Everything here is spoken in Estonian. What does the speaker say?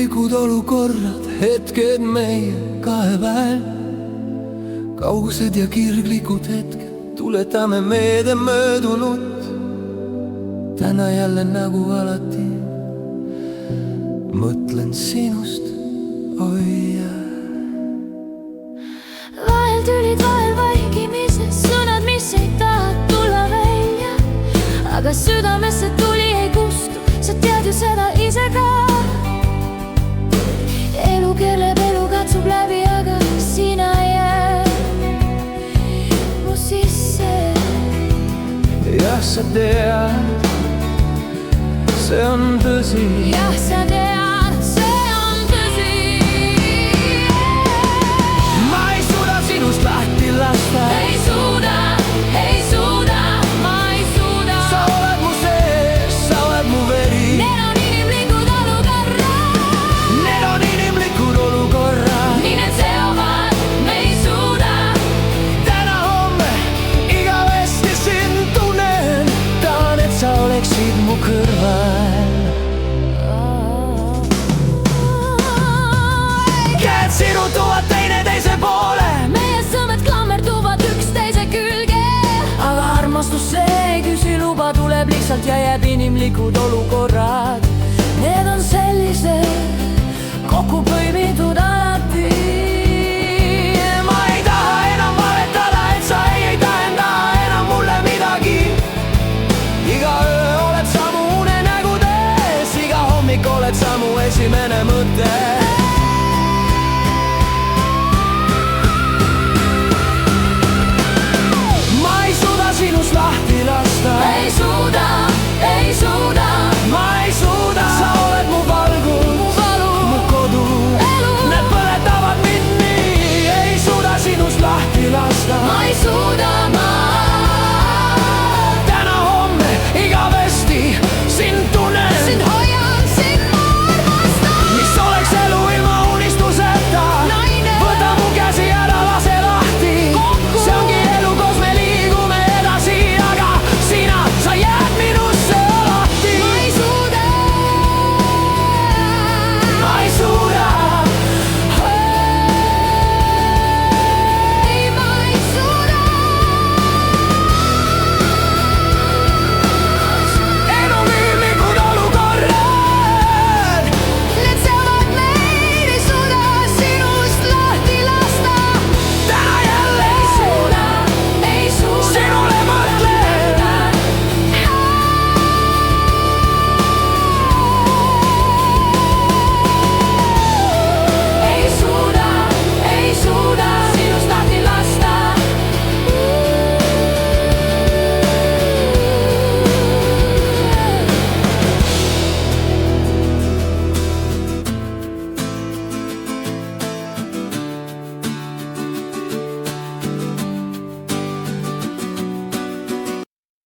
inimlikud olukorrad, hetked meie kahe vahel. Kaugused ja kirglikud hetked, tuletame meelde möödunut. Täna jälle nagu alati mõtlen sinust, oi jah. Vahel tülid, vahel vaikimises, sõnad, mis ei taha tulla välja. Aga südamesse tuli ei kustu, sa tead ju seda ise ka. Elu keerleb, elu katsub läbi, aga sina jääd mu sisse. Jah, sa tead, see on tõsi. Jah, sa tead, see on tõsi. Ma ei suuda sinust lahti lasta. Ei suuda, ma ei suuda. Sa oled mu sees, sa oled mu veri. Need on inimlikud olukorrad. Need on inimlikud olukorrad. Nii need seovad, me ei suuda. Täna homme igavesti sind tunnen. Tahan, et sa oleksid mu kõrval. Käed sirutuvad teineteise poole. Meie sõmed klammerduvad üksteise külge. Aga armastus see ei küsi luba, tuleb lihtsalt ja jääb inimlikud olukorrad.